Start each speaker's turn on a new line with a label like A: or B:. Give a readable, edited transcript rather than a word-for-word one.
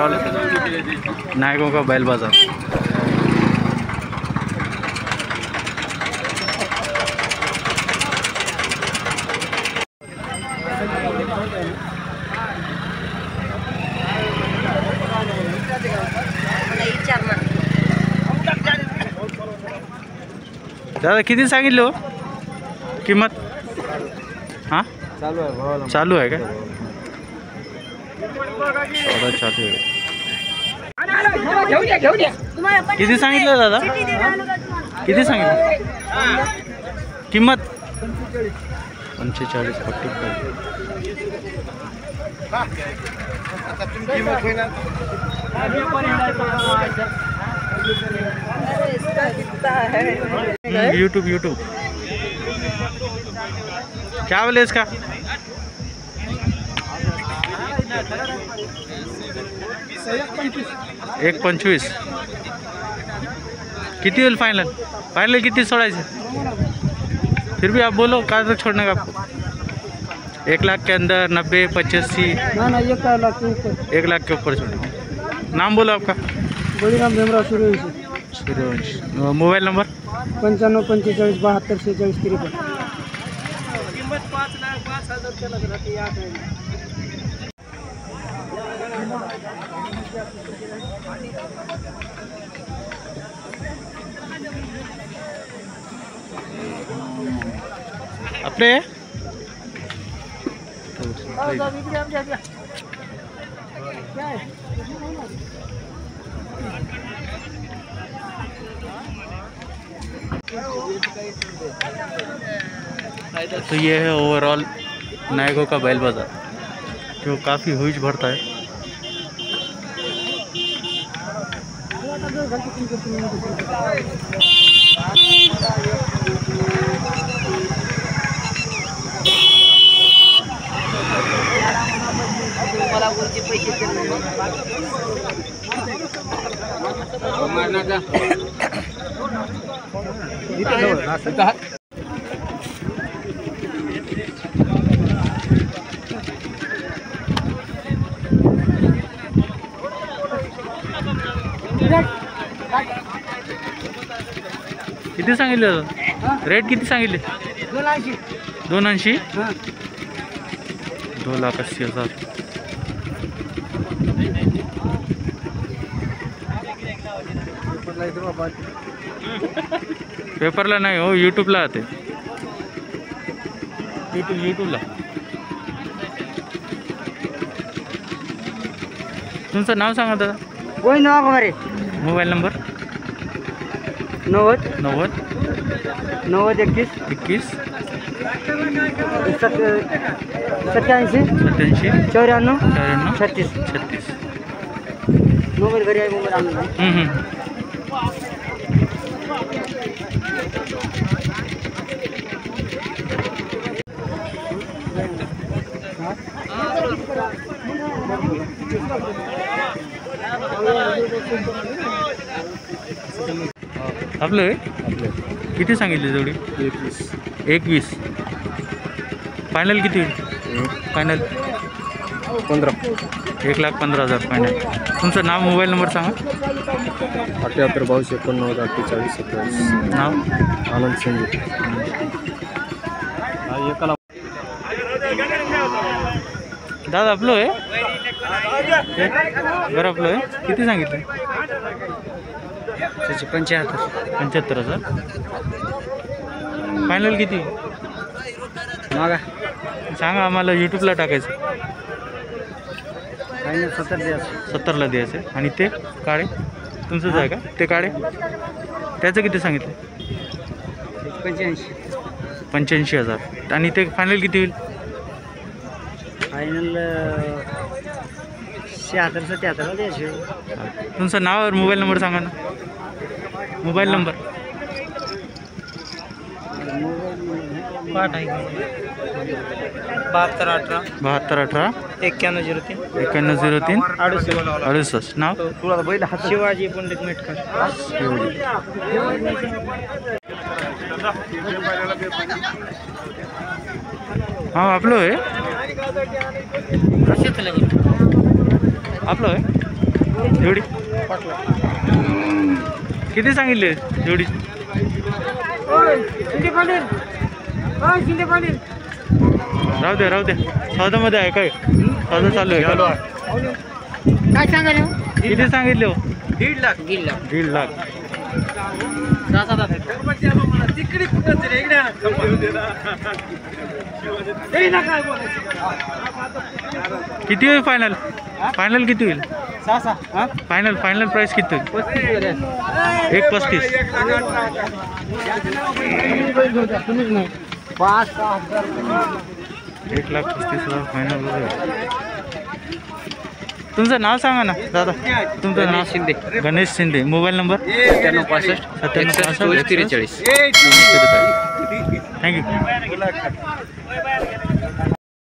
A: Overall Naigaon का बैल बाजार। दादा किती सांगितलं हो किंमत? हां चालू आहे का? चालू आहे। किती सांगितलं दादा? किती सांगितलं किंमत? 45 पट्टी। यूट्यूब क्या बोले इसका? 1.25 किती होईल फाइनल? फाइनल किती सोडायचे? फिर भी आप बोलो कहाँ तक छोड़ने का आपको? 1 लाख के अंदर 90 85?
B: ना 1 लाख के ऊपर।
A: 1 लाख के ऊपर छोड़ो। नाम बोलो आपका?
B: बळीराम भीमराव सूर्यवंशी।
A: Mobile number?
B: 95 45 72 46 53।
C: किंमत 5,05,000 त्याला राहते या काय।
A: अपने तो ये है ओवरऑल नायगांव का बैल बाजार, जो काफ़ी हुईज भरता है। किती सांगितले? रेट किती सांगितले? 280। 2,80,000। पेपरला नाही हो, यूट्यूबला आते। यूट्यूबला। तुमचं नाव सांगा दादा।
B: कोई नाव हमारे
A: मोबाईल नंबर?
B: 90
A: 91
B: 91
A: 21
B: 87
A: 87
B: 94
A: 94
B: 36।
A: 36।
B: मोबाईल घरी आहे, मोबाईल आणला।
A: आपलं किती सांगितले जोडी? 21। फायनल किती होईल? फायनल
B: 15।
A: 1,15,000 फायनल। तुमचं नाव मोबाईल नंबर सांगा।
B: 78 22 89 48 27।
A: नाव?
B: आनंद सिंग।
A: दादा आपलं आहे बरं, आपलं आहे किती सांगितलं? 75,000। फायनल किती
B: मागा
A: सांगा आम्हाला, यूट्यूबला टाकायचं।
B: फायनल 70 द्यायचं।
A: 70ला द्यायचं। आणि ते काळे तुमचंच आहे का? ते काळे त्याचं किती सांगितलं? 85,000। आणि ते फायनल किती होईल?
B: फायनल 76 77 द्यायचे।
A: तुमचं नाव और मोबाईल नंबर सांगा ना। Mobile number?
B: 72 18 9103
A: 9103 68। नाव?
B: शिवाजी पंडित मेटकर।
A: हाँ आपलं आहे? आपलं आहे? जोडी किती सांगितले जोडी? राहू द्या राहू द्या. सौदामध्ये आहे काय? सौदा चालू आहे का?
B: काय सांगायला
A: किती सांगितले हो?
C: 1.5 लाख.
A: 1.5 लाख.
C: तिकडे कुठं तरी इकडे आणा. हे ना काय बोलायचं.
A: किती होईल फायनल? फायनल किती होईल?
C: 6
A: फायनल प्राइस किती होईल? 1.35. 1,35,000 फायनल. तुमचं नाव सांगा ना दादा. तुमचं नाव?
B: Shinde.
A: Ganesh Shinde. Mobile number?
B: 9765
A: 9765
B: 43.
A: Thank you.